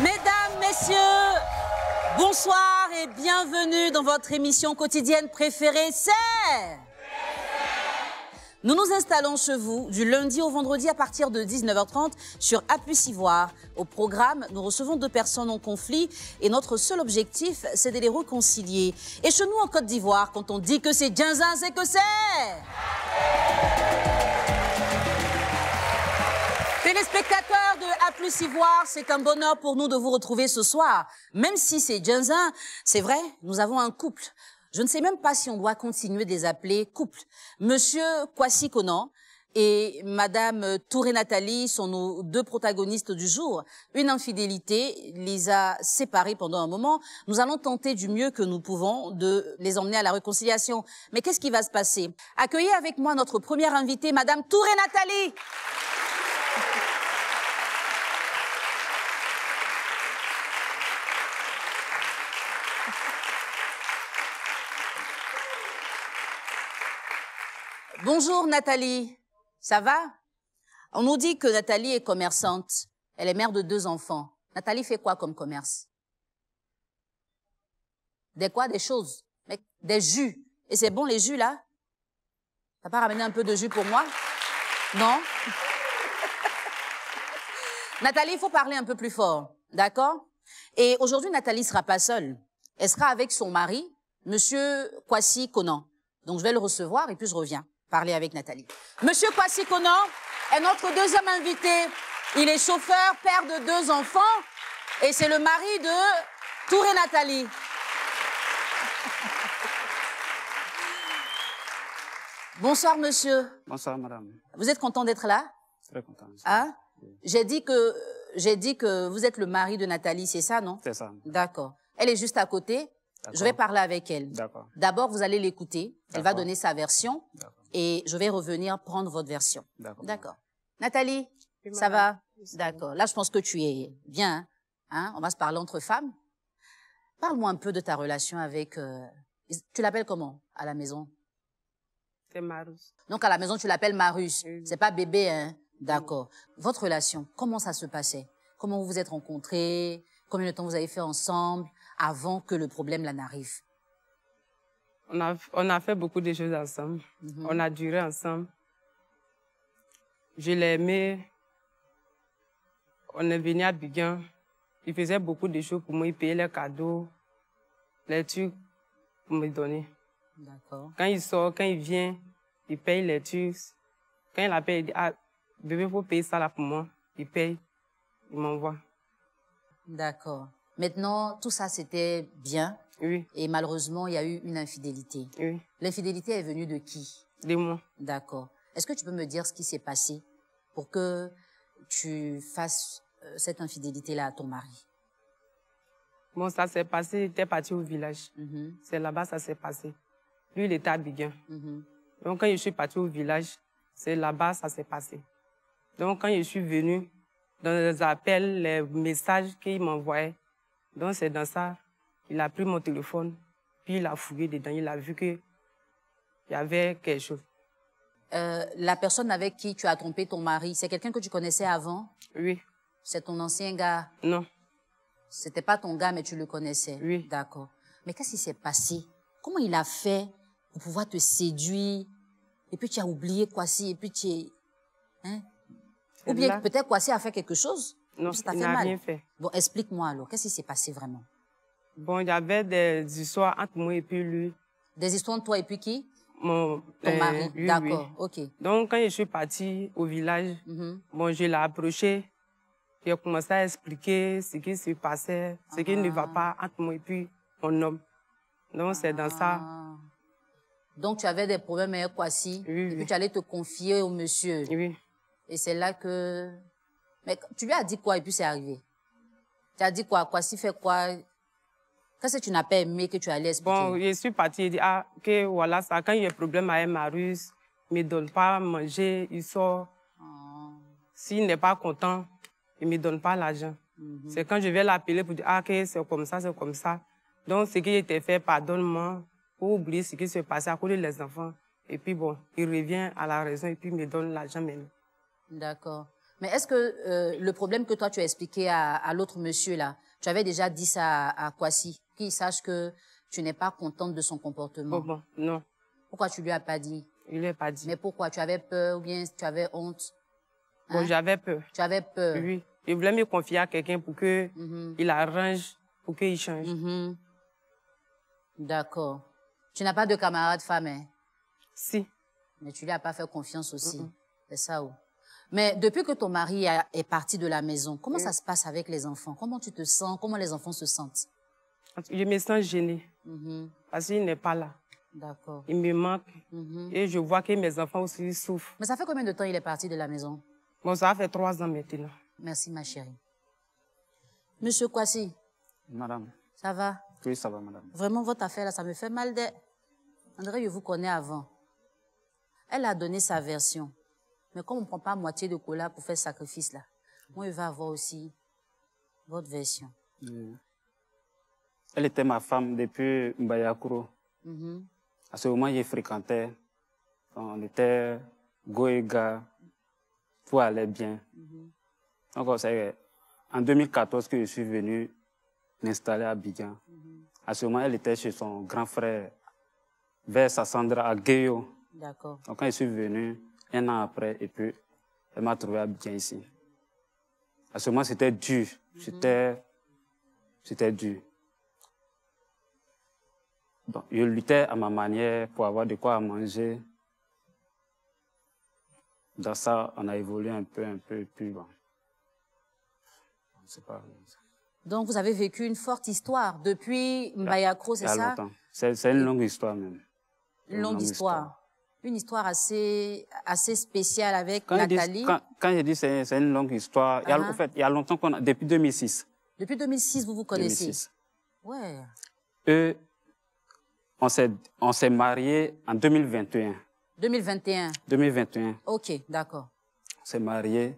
Mesdames, messieurs, bonsoir et bienvenue dans votre émission quotidienne préférée, c'est... Nous nous installons chez vous du lundi au vendredi à partir de 19h30 sur A+ Ivoire. Au programme, nous recevons 2 personnes en conflit et notre seul objectif, c'est de les réconcilier. Et chez nous en Côte d'Ivoire, quand on dit que c'est Djinzin, c'est que c'est... Téléspectateurs de A+ Ivoire, c'est un bonheur pour nous de vous retrouver ce soir. Même si c'est Djinzin, c'est vrai, nous avons un couple. Je ne sais même pas si on doit continuer de les appeler couple. Monsieur Kwasi Konan et Madame Touré Nathalie sont nos 2 protagonistes du jour. Une infidélité les a séparés pendant un moment. Nous allons tenter du mieux que nous pouvons de les emmener à la réconciliation. Mais qu'est-ce qui va se passer? Accueillez avec moi notre première invitée, Madame Touré Nathalie. Bonjour Nathalie, ça va? On nous dit que Nathalie est commerçante. Elle est mère de 2 enfants. Nathalie fait quoi comme commerce? Des quoi? Des choses? Des jus. Et c'est bon les jus là? T'as pas ramené un peu de jus pour moi? Non? Nathalie, il faut parler un peu plus fort, d'accord? Et aujourd'hui, Nathalie sera pas seule. Elle sera avec son mari, Monsieur Kwasi Konan. Donc je vais le recevoir et puis je reviens parler avec Nathalie. Monsieur Kwasi Konan est notre 2e invité. Il est chauffeur, père de 2 enfants et c'est le mari de Touré Nathalie. Bonsoir monsieur. Bonsoir madame. Vous êtes content d'être là? Très content. Hein? Oui. J'ai dit que vous êtes le mari de Nathalie, c'est ça, non? C'est ça. D'accord. Elle est juste à côté. Je vais parler avec elle. D'accord. D'abord, vous allez l'écouter. Elle va donner sa version. Et je vais revenir prendre votre version. D'accord. Nathalie, ça va? D'accord. Là, je pense que tu es bien. Hein? On va se parler entre femmes. Parle-moi un peu de ta relation avec... Tu l'appelles comment à la maison? C'est Marus. Donc, à la maison, tu l'appelles Marus. Oui. C'est pas bébé, hein? D'accord. Votre relation, comment ça se passait? Comment vous vous êtes rencontrés? Combien de temps vous avez fait ensemble avant que le problème là n'arrive? On a fait beaucoup de choses ensemble. On a duré ensemble. Je l'ai aimé. On est venu à Biguin. Il faisait beaucoup de choses pour moi. Il payait les cadeaux, les trucs pour me donner. D'accord. Quand il sort, quand il vient, il paye les trucs. Quand il appelle, il dit, ah, bébé, il faut payer ça là pour moi. Il paye, il m'envoie. D'accord. Maintenant, tout ça, c'était bien. Oui. Et malheureusement, il y a eu une infidélité. Oui. L'infidélité est venue de qui? De moi. D'accord. Est-ce que tu peux me dire ce qui s'est passé pour que tu fasses cette infidélité-là à ton mari? Bon, ça s'est passé, il était parti au village. C'est là-bas ça s'est passé. Lui, il était à Biguin. Donc, quand je suis partie au village, c'est là-bas ça s'est passé. Donc, quand je suis venue, dans les appels, les messages qu'il m'envoyait, donc c'est dans ça, il a pris mon téléphone, puis il a fouillé dedans, il a vu qu'il y avait quelque chose. La personne avec qui tu as trompé ton mari, c'est quelqu'un que tu connaissais avant? Oui. C'est ton ancien gars? Non. C'était pas ton gars, mais tu le connaissais? Oui. D'accord. Mais qu'est-ce qui s'est passé? Comment il a fait pour pouvoir te séduire? Et puis tu as oublié Kwasi, et puis tu es... Hein? Ou bien peut-être Kwasi a fait quelque chose? Non, il n'a rien fait. Bon, explique-moi alors, qu'est-ce qui s'est passé vraiment? Bon, il y avait des histoires entre moi et puis lui. Des histoires entre toi et puis qui? Ton mari, oui, d'accord, oui. ok. Donc, quand je suis partie au village, bon, je l'ai approché. J'ai commencé à expliquer ce qui se passait, ce qui ne va pas entre moi et puis mon homme. Donc, c'est dans ça. Donc, tu avais des problèmes avec Kwasi, oui, et puis tu allais te confier au monsieur. Oui. Et c'est là que... Mais tu lui as dit quoi et puis c'est arrivé? Tu as dit quoi? Kwasi fait quoi? Qu'est-ce que tu n'as pas aimé que tu allais expliquer? Bon, je suis partie, il dit, ah, que voilà, ça, quand il y a un problème avec Marus, il ne me donne pas à manger, il sort. S'il n'est pas content, il ne me donne pas l'argent. C'est quand je vais l'appeler pour dire, ah, que c'est comme ça, c'est comme ça. Donc, ce qui était fait, pardonne-moi, pour oublier ce qui se passait à cause des enfants. Et puis bon, il revient à la raison et puis il me donne l'argent maintenant. D'accord. Mais est-ce que le problème que toi, tu as expliqué à l'autre monsieur, là, tu avais déjà dit ça à Kwasi, qu'il sache que tu n'es pas contente de son comportement? Bon, non. Pourquoi tu lui as pas dit? Il lui a pas dit. Mais pourquoi? Tu avais peur ou bien tu avais honte? Bon, j'avais peur. Tu avais peur? Oui. Il voulait me confier à quelqu'un pour que il arrange, pour qu'il change. D'accord. Tu n'as pas de camarade femme, hein? Si. Mais tu lui as pas fait confiance aussi. C'est ça où? Mais depuis que ton mari est parti de la maison, comment ça se passe avec les enfants? Comment tu te sens? Comment les enfants se sentent? Je me sens gênée. Parce qu'il n'est pas là. D'accord. Il me manque. Et je vois que mes enfants aussi souffrent. Mais ça fait combien de temps il est parti de la maison? Bon, ça fait 3 ans maintenant. Merci, ma chérie. Monsieur Kwasi. Madame. Ça va? Oui, ça va, madame. Vraiment, votre affaire, là, ça me fait mal d'être. André, je vous connais avant. Elle a donné sa version. Mais comme on ne prend pas moitié de cola pour faire ce sacrifice-là, moi, il va avoir aussi votre version. Elle était ma femme depuis Mbayakuro. À ce moment, je fréquentais. On était go et gars. Tout allait bien. Donc, c'est en 2014 que je suis venu m'installer à Abidjan. À ce moment, elle était chez son grand frère, vers Sassandra, à Guéyo. D'accord. Donc, quand je suis venu, 1 an après, et puis, elle m'a trouvé à Abidjan ici. À ce moment, c'était dur. C'était dur. Donc, je luttais à ma manière pour avoir de quoi manger. Dans ça, on a évolué un peu, et puis bon. C'est pas... Donc, vous avez vécu une forte histoire depuis Mbayakro, c'est ça? Il y a longtemps. C'est une longue histoire même. Une longue histoire. Une histoire assez spéciale avec Nathalie. Quand je dis c'est une longue histoire, en fait, il y a longtemps qu'on a, depuis 2006. Depuis 2006, vous vous connaissez? 2006. Ouais. Eux, on s'est mariés en 2021. 2021? 2021. Ok, d'accord. On s'est mariés.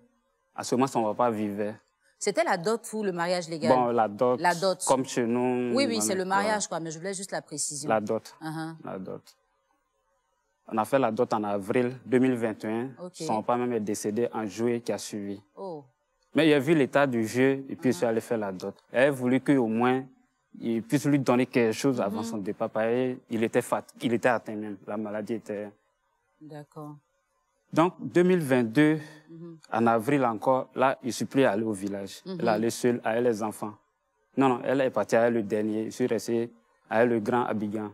À ce moment, son papa vivait. C'était la dot ou le mariage légal? Bon, la dot. La dot. Comme chez nous. Oui, c'est le mariage, quoi, mais je voulais juste la précision. La dot. La dot. On a fait la dot en avril 2021. Okay. Son papa même est décédé en juillet qui a suivi. Oh. Mais il a vu l'état du jeu et puis il est allé faire la dot. Elle a voulu qu'au moins, il puisse lui donner quelque chose avant son départ. Il était fatigué, il était atteint même. La maladie était... D'accord. Donc, 2022, en avril encore, là, je ne suis plus allé au village. Elle est allée seule avec les enfants. Non, elle est partie avec le dernier. Je suis resté avec le grand Abidjan.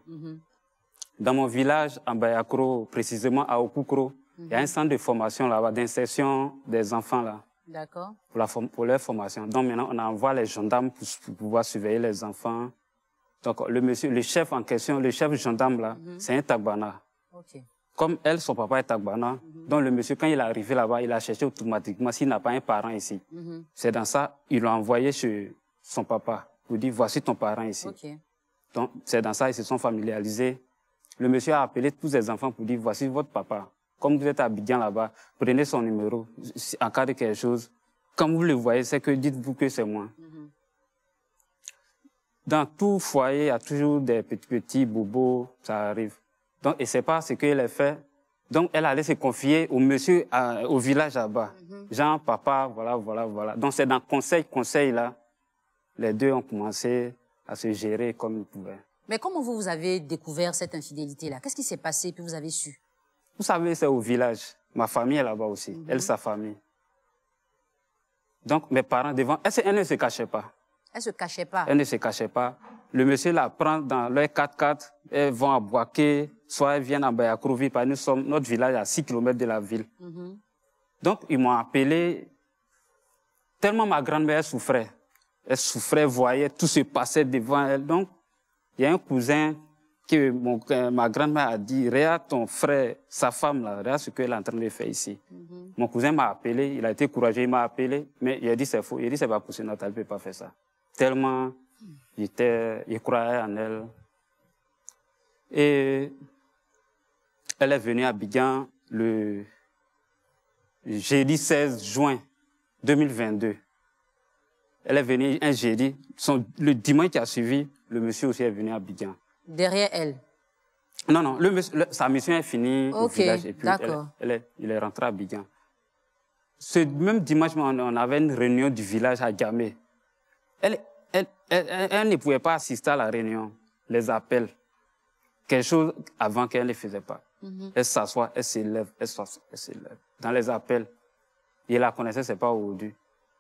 Dans mon village, en Bayakro, précisément à Okukro, il y a un centre de formation là-bas, d'insertion des enfants là. D'accord. Pour leur formation. Donc maintenant, on envoie les gendarmes pour pouvoir surveiller les enfants. Donc le chef en question, le chef gendarme là, c'est un Tagbana. Ok. Comme elle, son papa est Tagbana, donc le monsieur, quand il est arrivé là-bas, il a cherché automatiquement s'il n'a pas un parent ici. C'est dans ça, il l'a envoyé chez son papa pour dire, voici ton parent ici. Okay. Donc c'est dans ça, ils se sont familiarisés. Le monsieur a appelé tous ses enfants pour dire, voici votre papa. Comme vous êtes à Abidjan là-bas, prenez son numéro. En cas de quelque chose, quand vous le voyez, c'est que dites-vous que c'est moi. Dans tout foyer, il y a toujours des petits bobos, ça arrive. Donc, et c'est pas ce qu'elle a fait. Donc, elle allait se confier au monsieur, au village là-bas. Jean, papa, voilà. Donc, c'est dans conseil là, les deux ont commencé à se gérer comme ils pouvaient. Mais comment vous avez découvert cette infidélité-là? Qu'est-ce qui s'est passé puis vous avez su? Vous savez, c'est au village. Ma famille est là-bas aussi. Elle, sa famille. Donc, mes parents devant... Elle ne se cachait pas. Elle se cachait pas? Elle ne se cachait pas. Le monsieur la prend dans leur 4x4. Elles vont à Boaké, soit elles viennent à Bayakrovi. Nous sommes notre village à 6 km de la ville. Donc, ils m'ont appelé. Tellement ma grand-mère souffrait. Elle souffrait, voyait, tout se passait devant elle. Donc, il y a un cousin que ma grand-mère a dit, regarde ton frère, sa femme, là, regarde ce qu'elle est en train de faire ici. Mon cousin m'a appelé, il a été courageux, il m'a appelé, mais il a dit c'est faux. Il a dit c'est pas possible, Nathalie ne peut pas faire ça. Tellement, il croyait en elle. Et elle est venue à Abidjan le jeudi 16 juin 2022. Elle est venue un jeudi. Le dimanche qui a suivi, le monsieur aussi est venu à Abidjan. Derrière elle? Non, sa mission est finie au village. Et puis il est rentré à Abidjan. ce même dimanche, on avait une réunion du village à Djamé. Elle ne pouvait pas assister à la réunion, les appels. Quelque chose avant qu'elle ne faisait pas. Elle s'assoit, elle s'élève, elle s'assoit, elle s'élève. Dans les appels, il la connaissait, c'est pas aujourd'hui.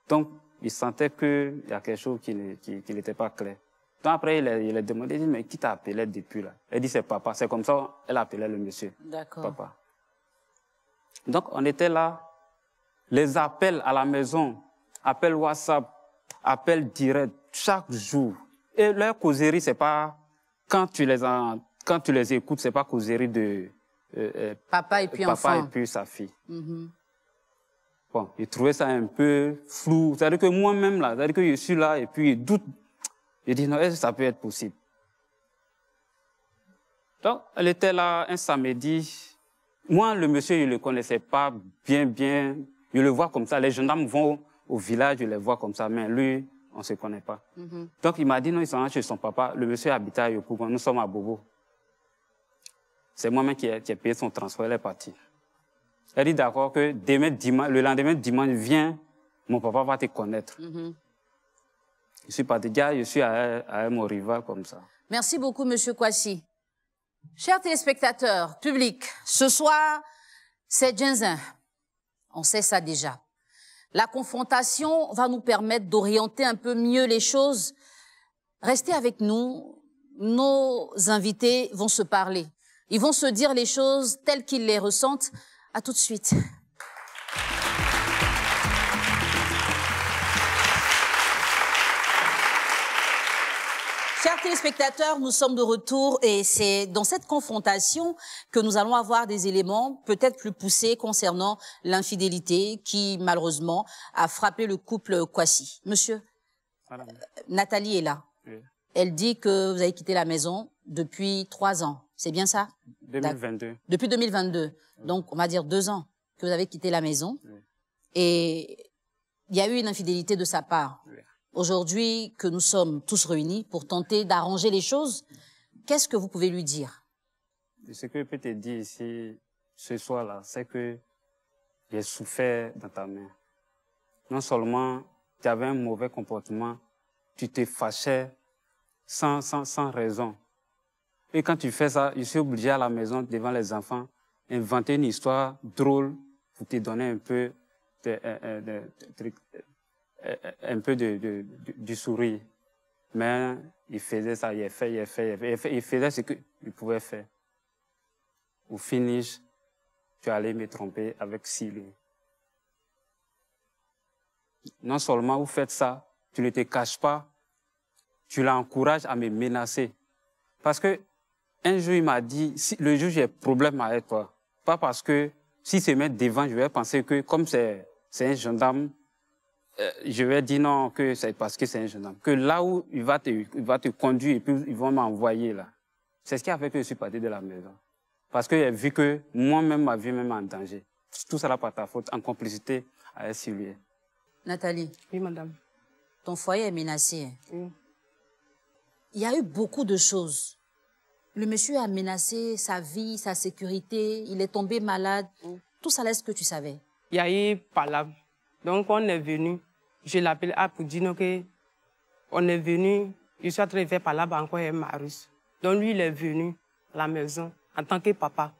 Donc, il sentait qu'il y a quelque chose qui n'était pas clair. Donc après, il a demandé, il dit, mais qui t'a appelé depuis là? Elle dit, c'est papa. C'est comme ça, elle appelait le monsieur. D'accord. Papa. Donc, on était là. Les appels à la maison, appels WhatsApp, appels directs, chaque jour. Et leur causerie, c'est pas, quand tu les écoutes, c'est pas causerie de papa et puis enfant. Papa et puis sa fille. Bon, il trouvait ça un peu flou. C'est-à-dire que moi-même, là, c'est-à-dire que je suis là et puis je doute. Je dis, non, est-ce que ça peut être possible? Donc, elle était là un samedi. Moi, le monsieur, je ne le connaissais pas bien. Je le vois comme ça. Les gendarmes vont au village, je les vois comme ça. Mais lui, on ne se connaît pas. Donc, il m'a dit, non, il s'en va chez son papa. Le monsieur habitait à Yopougon. Nous sommes à Bobo. C'est moi-même qui ai payé son transport. Elle est partie. Elle dit d'accord que le lendemain dimanche, viens, mon papa va te connaître. Je suis parti, je suis à mon rival comme ça. Merci beaucoup, Monsieur Kwasi. Chers téléspectateurs, public, ce soir, c'est Djinzin. On sait ça déjà. La confrontation va nous permettre d'orienter un peu mieux les choses. Restez avec nous. Nos invités vont se parler. Ils vont se dire les choses telles qu'ils les ressentent. À tout de suite. Chers téléspectateurs, nous sommes de retour et c'est dans cette confrontation que nous allons avoir des éléments peut-être plus poussés concernant l'infidélité qui, malheureusement, a frappé le couple Kwasi. Monsieur, Nathalie est là. Oui. Elle dit que vous avez quitté la maison depuis 3 ans. C'est bien ça? 2022. Depuis 2022. Oui. Donc, on va dire 2 ans que vous avez quitté la maison. Oui. Et il y a eu une infidélité de sa part. Oui. Aujourd'hui, que nous sommes tous réunis pour tenter d'arranger les choses, qu'est-ce que vous pouvez lui dire? Ce que je peux te dire ici, ce soir-là, c'est que j'ai souffert dans ta main. Non seulement tu avais un mauvais comportement, tu te fâchais sans raison. Et quand tu fais ça, je suis obligé à la maison, devant les enfants, inventer une histoire drôle pour te donner un peu du sourire. Mais il faisait ça, il faisait ce qu'il pouvait faire. Au finish, tu allais me tromper avec Sylvie. Non seulement vous faites ça, tu ne te caches pas, tu l'encourages à me menacer. Parce que un jour, il m'a dit, si, le jour j'ai problème avec toi, pas parce que s'il se met devant, je vais penser que comme c'est un gendarme, je vais dire non, que c'est parce que c'est un gendarme. Que là où il va te conduire et puis ils vont m'envoyer là. C'est ce qui a fait que je suis parti de la maison. Parce que j'ai vu que moi-même, ma vie même en danger. Tout ça là par ta faute, en complicité avec Sylvie. Nathalie. Oui, madame. Ton foyer est menacé. Oui. Il y a eu beaucoup de choses. Le monsieur a menacé sa vie, sa sécurité, il est tombé malade. Tout ça, est-ce que tu savais? Il y a eu palabre. Donc, on est venu. Je l'appelle pour dire qu'on est venu. Je suis en train de faire palabre encore avec Marius. Donc, lui, il est venu à la maison en tant que papa.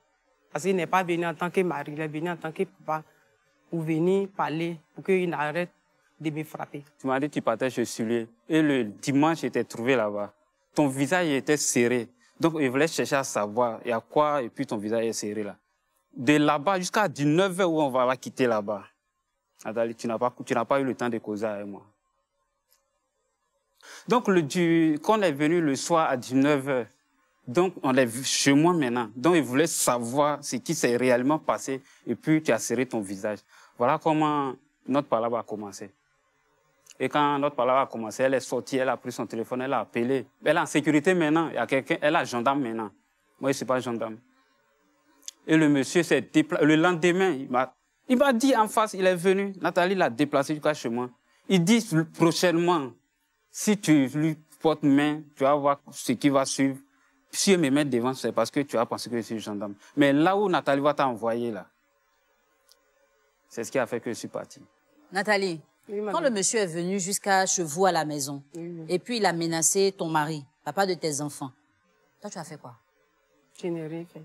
Parce qu'il n'est pas venu en tant que mari, il est venu en tant que papa pour venir parler, pour qu'il arrête de me frapper. Tu m'as dit que tu partais chez Sully. Et le dimanche, j'étais trouvé là-bas. Ton visage était serré. Donc, il voulait chercher à savoir il y a quoi, et puis ton visage est serré là. De là-bas jusqu'à 19h où on va quitter là-bas. Nathalie, tu n'as pas eu le temps de causer avec moi. Donc, quand on est venu le soir à 19h, donc on est chez moi maintenant. Donc, il voulait savoir ce qui s'est réellement passé, et puis tu as serré ton visage. Voilà comment notre palabre a commencé. Et quand notre palabre a commencé, elle est sortie, elle a pris son téléphone, elle a appelé. Elle est en sécurité maintenant, il y a quelqu'un, elle est gendarme maintenant. Moi, je ne suis pas gendarme. Et le monsieur s'est déplacé. Le lendemain, il m'a dit en face, il est venu. Nathalie l'a déplacé jusqu'à chez moi. Il dit prochainement, si tu lui portes main, tu vas voir ce qui va suivre. Si je me mets devant, c'est parce que tu as pensé que je suis gendarme. Mais là où Nathalie va t'envoyer, là, C'est ce qui a fait que je suis parti. Nathalie, Oui, quand le monsieur est venu jusqu'à chez vous à la maison, et puis il a menacé ton mari, papa de tes enfants, toi, tu as fait quoi? Je n'ai rien fait.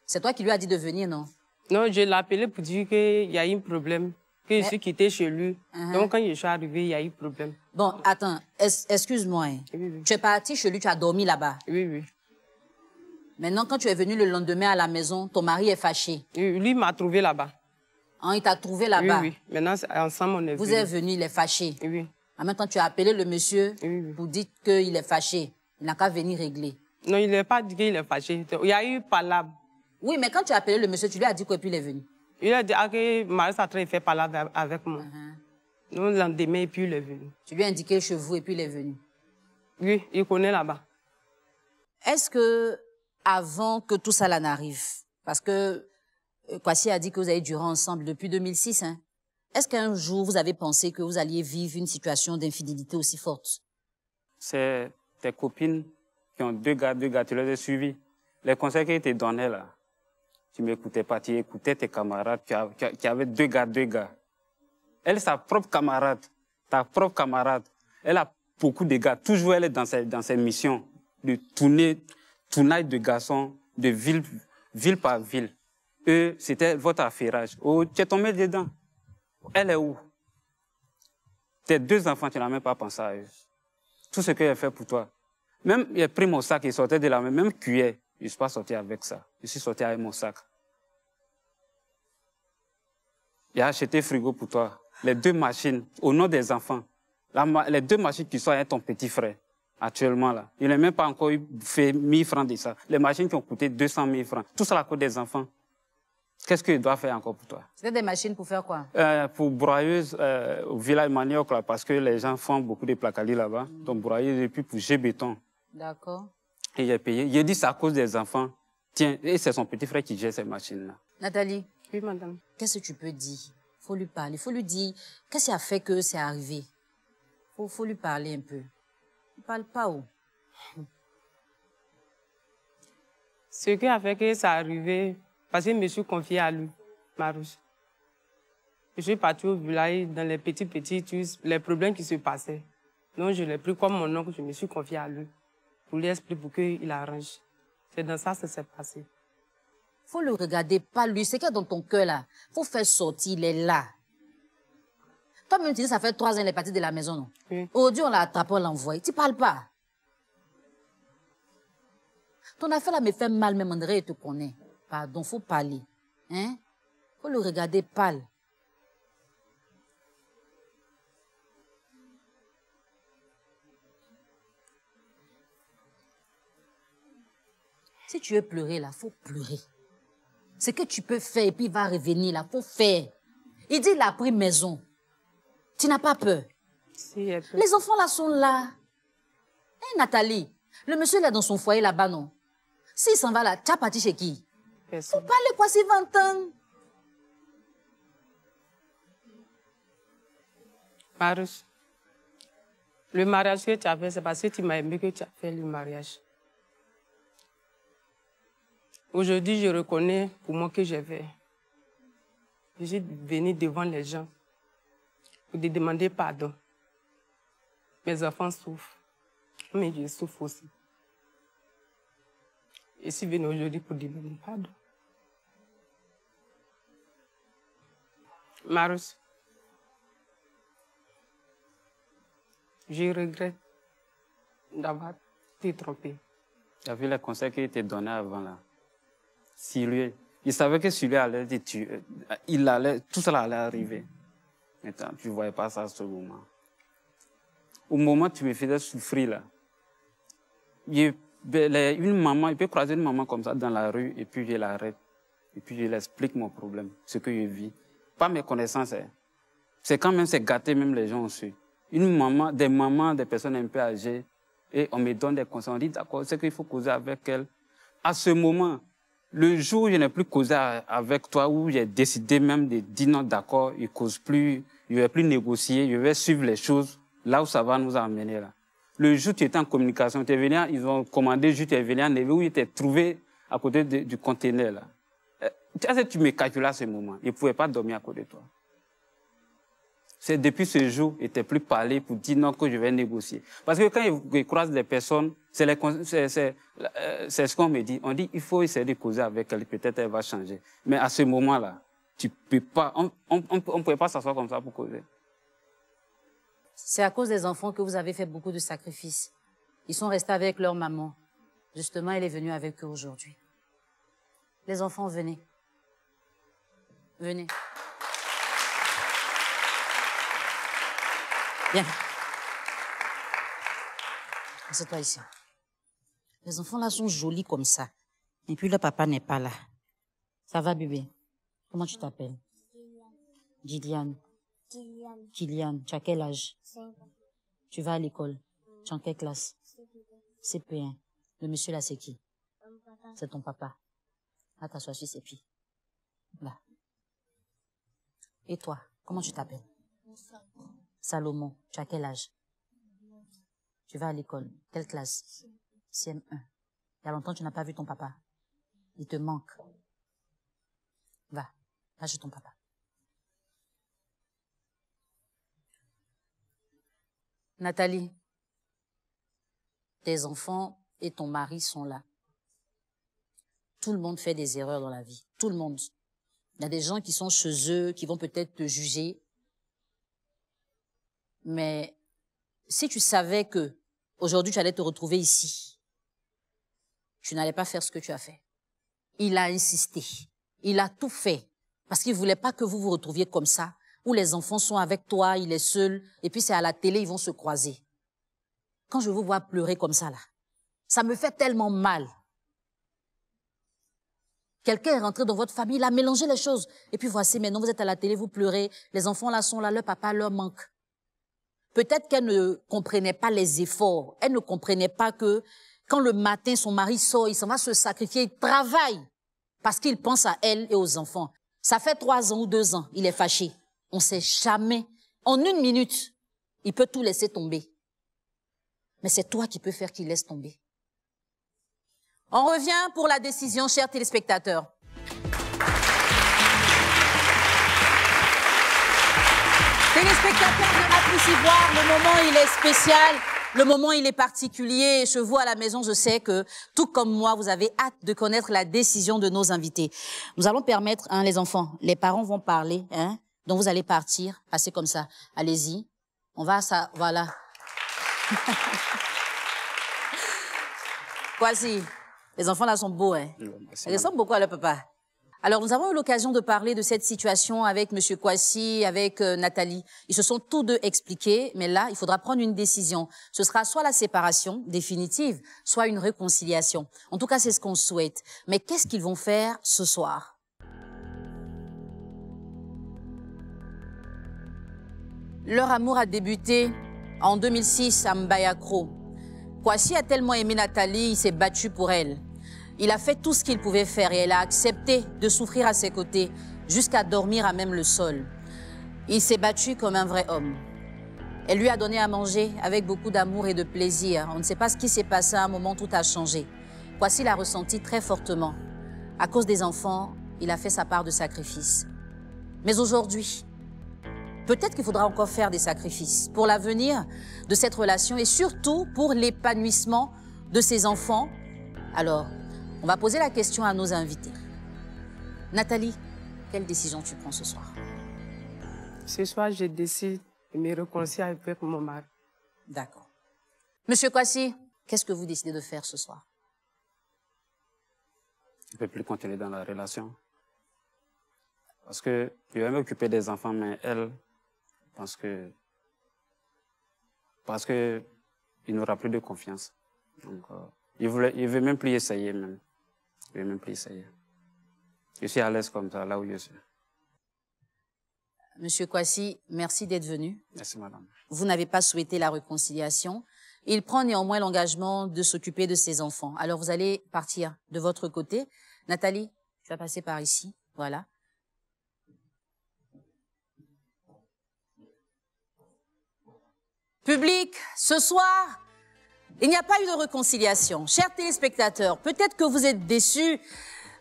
C'est toi qui lui as dit de venir, non? Non, je l'ai appelé pour dire qu'il y a eu un problème, que je suis quittée chez lui. Donc, quand je suis arrivée, il y a eu un problème. Bon, attends, excuse-moi. Hein. Oui. Tu es parti chez lui, tu as dormi là-bas. Oui. Maintenant, quand tu es venu le lendemain à la maison, ton mari est fâché. Lui m'a trouvé là-bas. Hein, il t'a trouvé là-bas. Oui. Maintenant, ensemble, on est Vous venus. êtes venu, il est fâché. Oui. En même temps, tu as appelé le monsieur Oui. pour dire qu'il est fâché. Il n'a qu'à venir régler. Non, il n'a pas dit qu'il est fâché. Il y a eu palabre. Oui, mais quand tu as appelé le monsieur, tu lui as dit quoi et puis il est venu. Il a dit que Marie Sartre fait palabre avec moi. Donc, le lendemain, et puis il est venu. Tu lui as indiqué chez vous et puis il est venu. Oui, il connaît là-bas. Est-ce que, avant que tout ça là n'arrive, parce que Kwasi a dit que vous avez duré ensemble depuis 2006, hein, est-ce qu'un jour vous avez pensé que vous alliez vivre une situation d'infidélité aussi forte? C'est tes copines qui ont deux gars, tu les as suivis. Les conseils qu'ils te donnaient là, tu m'écoutais pas, tu écoutais tes camarades qui avaient deux gars. Elle, sa propre camarade, ta propre camarade, elle a beaucoup de gars. Toujours elle est dans ses missions de tournage de garçons, de ville par ville. Eux, c'était votre affairage. Oh, tu es tombé dedans. Elle est où? Tes deux enfants, tu n'as même pas pensé à eux. Tout ce qu'elle a fait pour toi. Même, il a pris mon sac, il sortait de la même cuillère. Je ne suis pas sorti avec ça. Je suis sorti avec mon sac. Il a acheté frigo pour toi. Les deux machines, au nom des enfants. Les deux machines qui sont avec ton petit frère, actuellement là. Il n'a même pas encore fait 1000 francs de ça. Les machines qui ont coûté 200 000 francs. Tout ça à cause des enfants. Qu'est-ce qu'il doit faire encore pour toi? C'était des machines pour faire quoi? Pour broyeuse au village Manioc, là, parce que les gens font beaucoup de placalis là-bas. Donc broyeuse et puis pour G-béton. D'accord. Et il a payé. Il a dit c'est à cause des enfants. Tiens, et c'est son petit frère qui gère ces machines-là. Nathalie. Oui, madame. Qu'est-ce que tu peux dire? Il faut lui parler. Il faut lui dire qu'est-ce qui a fait que c'est arrivé. Il faut lui parler un peu. Il ne parle pas où? Ce qui a fait que ça arrivé, parce que je me suis confiée à lui, Marouche. Je suis partie au village dans les petits, les problèmes qui se passaient. Donc je l'ai pris comme mon oncle, je me suis confiée à lui. Pour lui expliquer pour qu'il arrange. C'est dans ça que ça s'est passé. Il faut le regarder, pas lui. C'est qu'il y a dans ton cœur là. Il faut faire sortir, il est là. Toi-même, tu dis ça fait 3 ans, il est parti de la maison, non? Oui. Aujourd'hui, on l'a attrapé, on l'a envoyé. Tu ne parles pas. Ton affaire là me fait mal, même André, il te connaît. Pardon, il faut parler. Hein? Il faut le regarder pâle. Si tu veux pleurer là, il faut pleurer. Ce que tu peux faire et puis il va revenir là, il faut faire. Il dit il a pris maison. Tu n'as pas peur? Si, les enfants là sont là. Hé Nathalie, le monsieur là dans son foyer là-bas, non? S'il s'en va là, tu as parti chez qui? Personne. Faut parler quoi, c'est 20 ans. Marouche, le mariage que tu as fait, c'est parce que tu m'as aimé que tu as fait le mariage. Aujourd'hui, je reconnais pour moi que j'ai fait. Je suis venue devant les gens pour te demander pardon. Mes enfants souffrent, mais je souffre aussi. Je suis venue aujourd'hui pour demander pardon. Marouche, je regrette d'avoir été trompée. Tu as vu les conseils qu'il t'a donnés avant là? Si lui, il savait que si lui allait te tuer, tout cela allait arriver. Maintenant, tu ne voyais pas ça à ce moment. Au moment où tu me faisais souffrir là, une maman, il peut croiser une maman comme ça dans la rue et puis je l'arrête. Et puis je lui explique mon problème, ce que je vis. Pas mes connaissances. Hein. C'est quand même, c'est gâté même les gens aussi. Une maman, des personnes un peu âgées, et on me donne des conseils. On dit d'accord, c'est qu'il faut causer avec elle. À ce moment, le jour où je n'ai plus causé avec toi, où j'ai décidé même de dire non, d'accord, je ne cause plus, je ne vais plus négocier, je vais suivre les choses là où ça va nous amener. Là. Le jour où tu étais en communication, tu es venu, ils ont commandé, tu es venu en Névé, où ils t'ont trouvé à côté du conteneur. Là. Tu me calculais à ce moment. Je ne pouvais pas dormir à côté de toi. C'est depuis ce jour, il n'était plus parlé pour dire non que je vais négocier. Parce que quand je croise des personnes, c'est ce qu'on me dit. On dit il faut essayer de causer avec elle, peut-être elle va changer. Mais à ce moment-là, tu peux pas, on ne pouvait pas s'asseoir comme ça pour causer. C'est à cause des enfants que vous avez fait beaucoup de sacrifices. Ils sont restés avec leur maman. Justement, elle est venue avec eux aujourd'hui. Les enfants, venez. Venez. Viens. Assieds-toi ici. Les enfants là sont jolis comme ça. Et puis le papa n'est pas là. Ça va, bébé? Comment tu t'appelles? Gillian. Kylian. Tu as quel âge? 5 ans. Tu vas à l'école? Tu es en quelle classe? CP1. Le monsieur là, c'est qui? C'est ton papa. Là, t'assois sur ses pieds. Là. Et toi, comment tu t'appelles? Salomon. Tu as quel âge? Tu vas à l'école. Quelle classe? CM1. Il y a longtemps, tu n'as pas vu ton papa. Il te manque. Va chez ton papa. Nathalie, tes enfants et ton mari sont là. Tout le monde fait des erreurs dans la vie. Tout le monde. Il y a des gens qui sont chez eux, qui vont peut-être te juger. Mais si tu savais que aujourd'hui tu allais te retrouver ici, tu n'allais pas faire ce que tu as fait. Il a insisté. Il a tout fait. Parce qu'il ne voulait pas que vous vous retrouviez comme ça, où les enfants sont avec toi, il est seul, et puis c'est à la télé, ils vont se croiser. Quand je vous vois pleurer comme ça, là, ça me fait tellement mal. Quelqu'un est rentré dans votre famille, il a mélangé les choses. Et puis voici, maintenant vous êtes à la télé, vous pleurez, les enfants là sont là, leur papa leur manque. Peut-être qu'elle ne comprenait pas les efforts. Elle ne comprenait pas que quand le matin, son mari sort, il s'en va se sacrifier, il travaille parce qu'il pense à elle et aux enfants. Ça fait 3 ans ou 2 ans, il est fâché. On ne sait jamais. En 1 minute, il peut tout laisser tomber. Mais c'est toi qui peux faire qu'il laisse tomber. On revient pour la décision, chers téléspectateurs. Téléspectateurs de A+ Ivoire, le moment il est spécial, le moment il est particulier. Chez vous à la maison, je sais que, tout comme moi, vous avez hâte de connaître la décision de nos invités. Nous allons permettre, les enfants, les parents vont parler, donc vous allez partir, passer comme ça. Allez-y, on va à ça, voilà. Voici, les enfants là sont beaux, Ils ressemblent beaucoup à leur papa. Alors, nous avons eu l'occasion de parler de cette situation avec M. Kwasi, avec Nathalie. Ils se sont tous deux expliqués, mais là, il faudra prendre une décision. Ce sera soit la séparation définitive, soit une réconciliation. En tout cas, c'est ce qu'on souhaite. Mais qu'est-ce qu'ils vont faire ce soir? Leur amour a débuté en 2006 à Mbayakro. Kwasi a tellement aimé Nathalie, il s'est battu pour elle. Il a fait tout ce qu'il pouvait faire et elle a accepté de souffrir à ses côtés, jusqu'à dormir à même le sol. Il s'est battu comme un vrai homme. Elle lui a donné à manger avec beaucoup d'amour et de plaisir. On ne sait pas ce qui s'est passé à un moment, tout a changé. Kwasi l'a ressenti très fortement. À cause des enfants, il a fait sa part de sacrifice. Mais aujourd'hui, peut-être qu'il faudra encore faire des sacrifices pour l'avenir de cette relation et surtout pour l'épanouissement de ses enfants. Alors, on va poser la question à nos invités. Nathalie, quelle décision tu prends ce soir? Ce soir, je décide de me réconcilier avec mon mari. D'accord. Monsieur Kwasi, qu'est-ce que vous décidez de faire ce soir? Je ne peux plus continuer dans la relation. Parce que je vais m'occuper des enfants, mais elle, parce que il n'aura plus de confiance. Donc, il ne veut même plus essayer même. Il ne veut même plus essayer. Je suis à l'aise comme ça, là où je suis. Monsieur Kwasi, merci d'être venu. Merci, madame. Vous n'avez pas souhaité la réconciliation. Il prend néanmoins l'engagement de s'occuper de ses enfants. Alors, vous allez partir de votre côté. Nathalie, tu vas passer par ici. Voilà. Public, ce soir, il n'y a pas eu de réconciliation. Chers téléspectateurs, peut-être que vous êtes déçus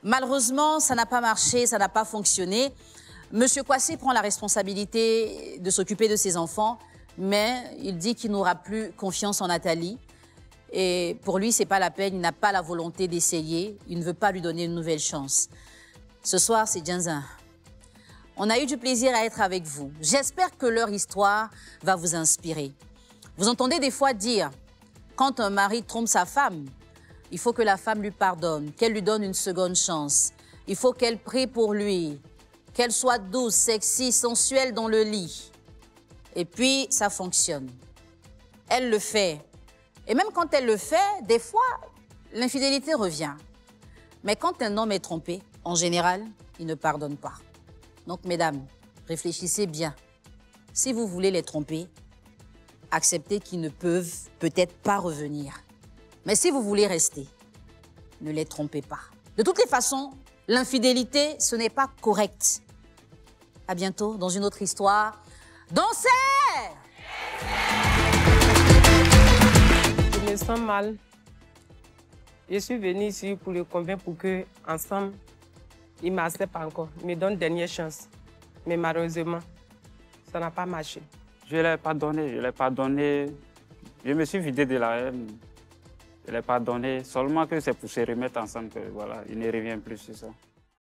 Malheureusement, ça n'a pas marché, ça n'a pas fonctionné. Monsieur Kwasi prend la responsabilité de s'occuper de ses enfants, mais il dit qu'il n'aura plus confiance en Nathalie. Et pour lui, c'est pas la peine, il n'a pas la volonté d'essayer, il ne veut pas lui donner une nouvelle chance. Ce soir, c'est Djinzin. On a eu du plaisir à être avec vous. J'espère que leur histoire va vous inspirer. Vous entendez des fois dire, quand un mari trompe sa femme, il faut que la femme lui pardonne, qu'elle lui donne une seconde chance. Il faut qu'elle prie pour lui, qu'elle soit douce, sexy, sensuelle dans le lit. Et puis, ça fonctionne. Elle le fait. Et même quand elle le fait, des fois, l'infidélité revient. Mais quand un homme est trompé, en général, il ne pardonne pas. Donc, mesdames, réfléchissez bien. Si vous voulez les tromper, acceptez qu'ils ne peuvent peut-être pas revenir. Mais si vous voulez rester, ne les trompez pas. De toutes les façons, l'infidélité, ce n'est pas correct. À bientôt dans une autre histoire. Dansez! Je me sens mal. Je suis venue ici pour le convaincre pour que, ensemble, il m'accepte encore, il me donne une dernière chance. Mais malheureusement, ça n'a pas marché. Je ne l'ai pas donné, je l'ai pas donné. Je me suis vidé de la haine. Je ne l'ai pas donné, seulement que c'est pour se remettre ensemble que voilà, il ne revient plus sur ça.